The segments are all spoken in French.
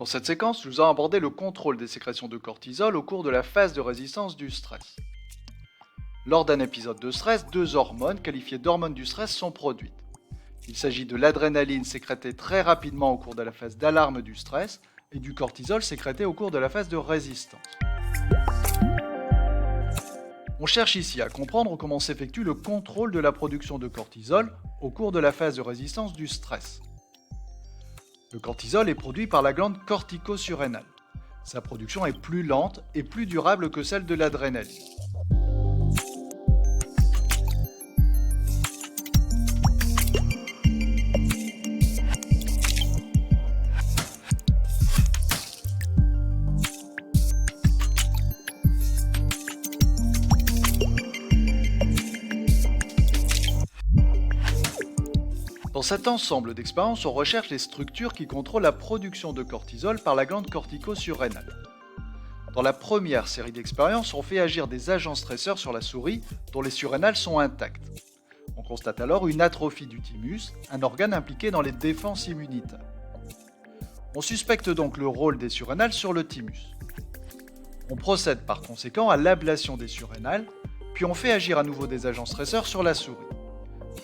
Dans cette séquence, nous allons aborder le contrôle des sécrétions de cortisol au cours de la phase de résistance du stress. Lors d'un épisode de stress, deux hormones qualifiées d'hormones du stress sont produites. Il s'agit de l'adrénaline sécrétée très rapidement au cours de la phase d'alarme du stress et du cortisol sécrété au cours de la phase de résistance. On cherche ici à comprendre comment s'effectue le contrôle de la production de cortisol au cours de la phase de résistance du stress. Le cortisol est produit par la glande cortico-surrénale. Sa production est plus lente et plus durable que celle de l'adrénaline. Dans cet ensemble d'expériences, on recherche les structures qui contrôlent la production de cortisol par la glande cortico-surrénale. Dans la première série d'expériences, on fait agir des agents stresseurs sur la souris dont les surrénales sont intactes. On constate alors une atrophie du thymus, un organe impliqué dans les défenses immunitaires. On suspecte donc le rôle des surrénales sur le thymus. On procède par conséquent à l'ablation des surrénales, puis on fait agir à nouveau des agents stresseurs sur la souris.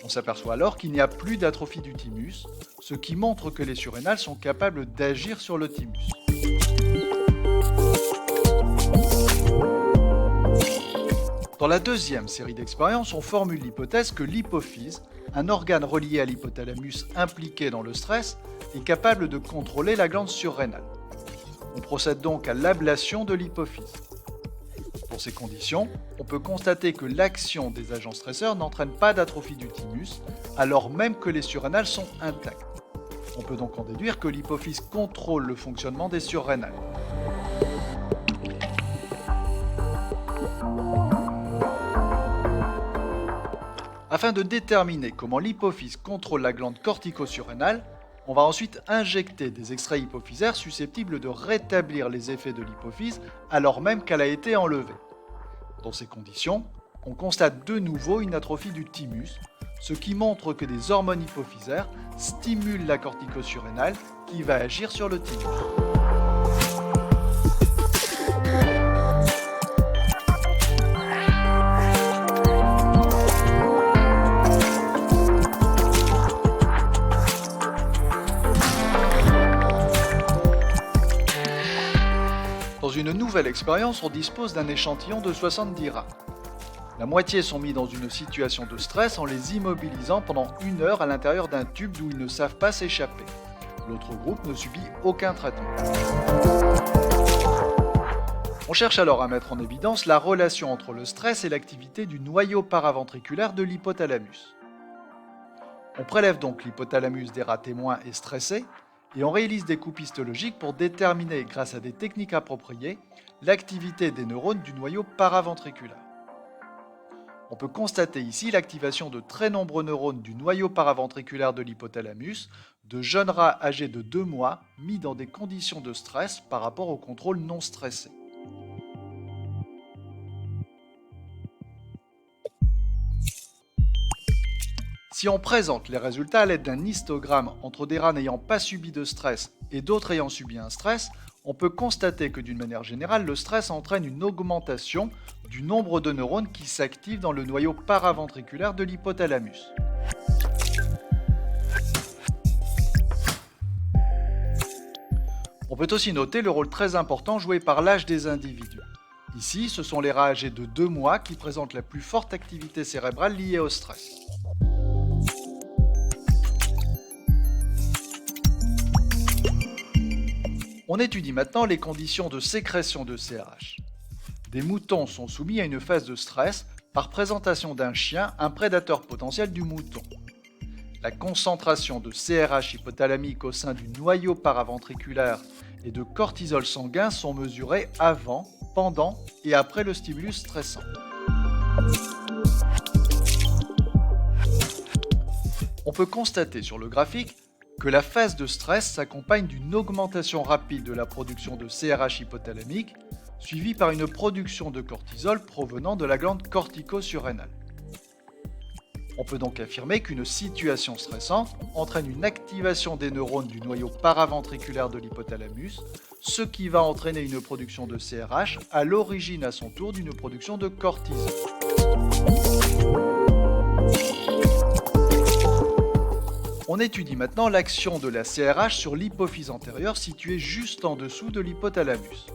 On s'aperçoit alors qu'il n'y a plus d'atrophie du thymus, ce qui montre que les surrénales sont capables d'agir sur le thymus. Dans la deuxième série d'expériences, on formule l'hypothèse que l'hypophyse, un organe relié à l'hypothalamus impliqué dans le stress, est capable de contrôler la glande surrénale. On procède donc à l'ablation de l'hypophyse. Pour ces conditions, on peut constater que l'action des agents stresseurs n'entraîne pas d'atrophie du thymus, alors même que les surrénales sont intactes. On peut donc en déduire que l'hypophyse contrôle le fonctionnement des surrénales. Afin de déterminer comment l'hypophyse contrôle la glande cortico-surrénale, on va ensuite injecter des extraits hypophysaires susceptibles de rétablir les effets de l'hypophyse alors même qu'elle a été enlevée. Dans ces conditions, on constate de nouveau une atrophie du thymus, ce qui montre que des hormones hypophysaires stimulent la cortico-surrénale qui va agir sur le thymus. Dans une nouvelle expérience, on dispose d'un échantillon de 70 rats. La moitié sont mis dans une situation de stress en les immobilisant pendant 1 heure à l'intérieur d'un tube d'où ils ne savent pas s'échapper. L'autre groupe ne subit aucun traitement. On cherche alors à mettre en évidence la relation entre le stress et l'activité du noyau paraventriculaire de l'hypothalamus. On prélève donc l'hypothalamus des rats témoins et stressés, et on réalise des coupes histologiques pour déterminer, grâce à des techniques appropriées, l'activité des neurones du noyau paraventriculaire. On peut constater ici l'activation de très nombreux neurones du noyau paraventriculaire de l'hypothalamus, de jeunes rats âgés de 2 mois, mis dans des conditions de stress par rapport au contrôle non stressé. Si on présente les résultats à l'aide d'un histogramme entre des rats n'ayant pas subi de stress et d'autres ayant subi un stress, on peut constater que d'une manière générale, le stress entraîne une augmentation du nombre de neurones qui s'activent dans le noyau paraventriculaire de l'hypothalamus. On peut aussi noter le rôle très important joué par l'âge des individus. Ici, ce sont les rats âgés de 2 mois qui présentent la plus forte activité cérébrale liée au stress. On étudie maintenant les conditions de sécrétion de CRH. Des moutons sont soumis à une phase de stress par présentation d'un chien, un prédateur potentiel du mouton. La concentration de CRH hypothalamique au sein du noyau paraventriculaire et de cortisol sanguin sont mesurées avant, pendant et après le stimulus stressant. On peut constater sur le graphique que la phase de stress s'accompagne d'une augmentation rapide de la production de CRH hypothalamique, suivie par une production de cortisol provenant de la glande cortico-surrénale. On peut donc affirmer qu'une situation stressante entraîne une activation des neurones du noyau paraventriculaire de l'hypothalamus, ce qui va entraîner une production de CRH à l'origine à son tour d'une production de cortisol. On étudie maintenant l'action de la CRH sur l'hypophyse antérieure située juste en dessous de l'hypothalamus.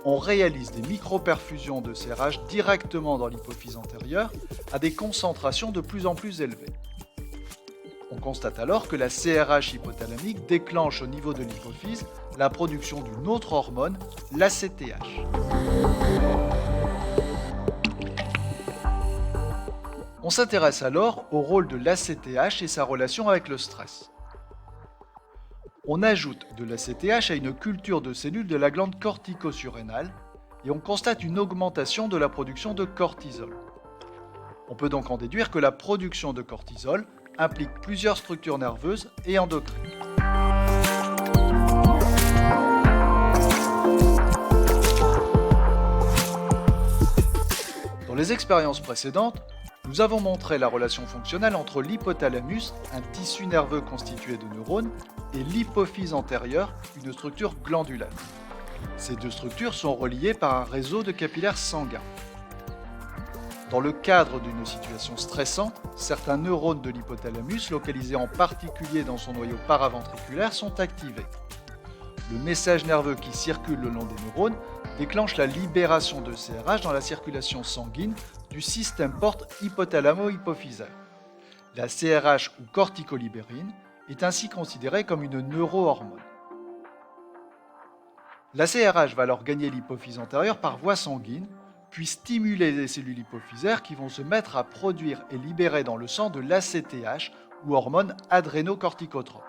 On réalise des microperfusions de CRH directement dans l'hypophyse antérieure à des concentrations de plus en plus élevées. On constate alors que la CRH hypothalamique déclenche au niveau de l'hypophyse la production d'une autre hormone, l'ACTH. On s'intéresse alors au rôle de l'ACTH et sa relation avec le stress. On ajoute de l'ACTH à une culture de cellules de la glande cortico-surrénale et on constate une augmentation de la production de cortisol. On peut donc en déduire que la production de cortisol implique plusieurs structures nerveuses et endocrines. Dans les expériences précédentes, nous avons montré la relation fonctionnelle entre l'hypothalamus, un tissu nerveux constitué de neurones, et l'hypophyse antérieure, une structure glandulaire. Ces deux structures sont reliées par un réseau de capillaires sanguins. Dans le cadre d'une situation stressante, certains neurones de l'hypothalamus, localisés en particulier dans son noyau paraventriculaire, sont activés. Le message nerveux qui circule le long des neurones déclenche la libération de CRH dans la circulation sanguine du système porte hypothalamo-hypophysaire. La CRH ou corticolibérine est ainsi considérée comme une neurohormone. La CRH va alors gagner l'hypophyse antérieure par voie sanguine, puis stimuler les cellules hypophysaires qui vont se mettre à produire et libérer dans le sang de l'ACTH ou hormone adrénocorticotrope.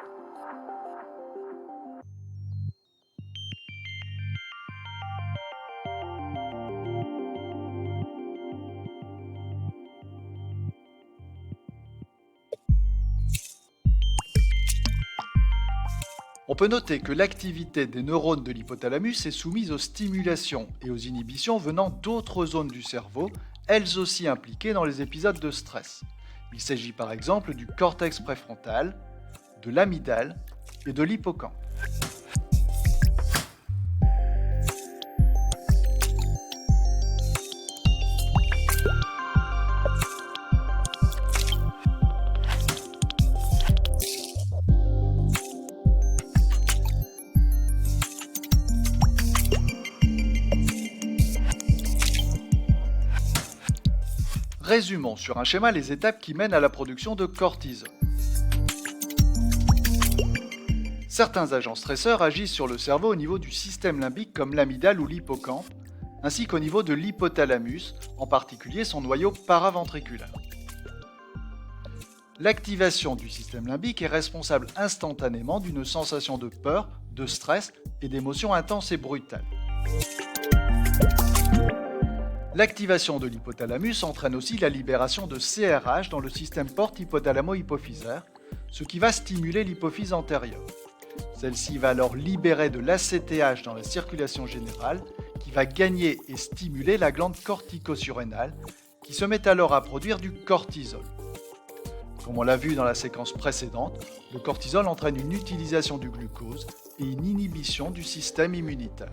On peut noter que l'activité des neurones de l'hypothalamus est soumise aux stimulations et aux inhibitions venant d'autres zones du cerveau, elles aussi impliquées dans les épisodes de stress. Il s'agit par exemple du cortex préfrontal, de l'amygdale et de l'hippocampe. Résumons sur un schéma les étapes qui mènent à la production de cortisol. Certains agents stresseurs agissent sur le cerveau au niveau du système limbique comme l'amygdale ou l'hippocampe, ainsi qu'au niveau de l'hypothalamus, en particulier son noyau paraventriculaire. L'activation du système limbique est responsable instantanément d'une sensation de peur, de stress et d'émotions intenses et brutales. L'activation de l'hypothalamus entraîne aussi la libération de CRH dans le système porte hypothalamo-hypophysaire, ce qui va stimuler l'hypophyse antérieure. Celle-ci va alors libérer de l'ACTH dans la circulation générale, qui va gagner et stimuler la glande cortico-surrénale, qui se met alors à produire du cortisol. Comme on l'a vu dans la séquence précédente, le cortisol entraîne une utilisation du glucose et une inhibition du système immunitaire.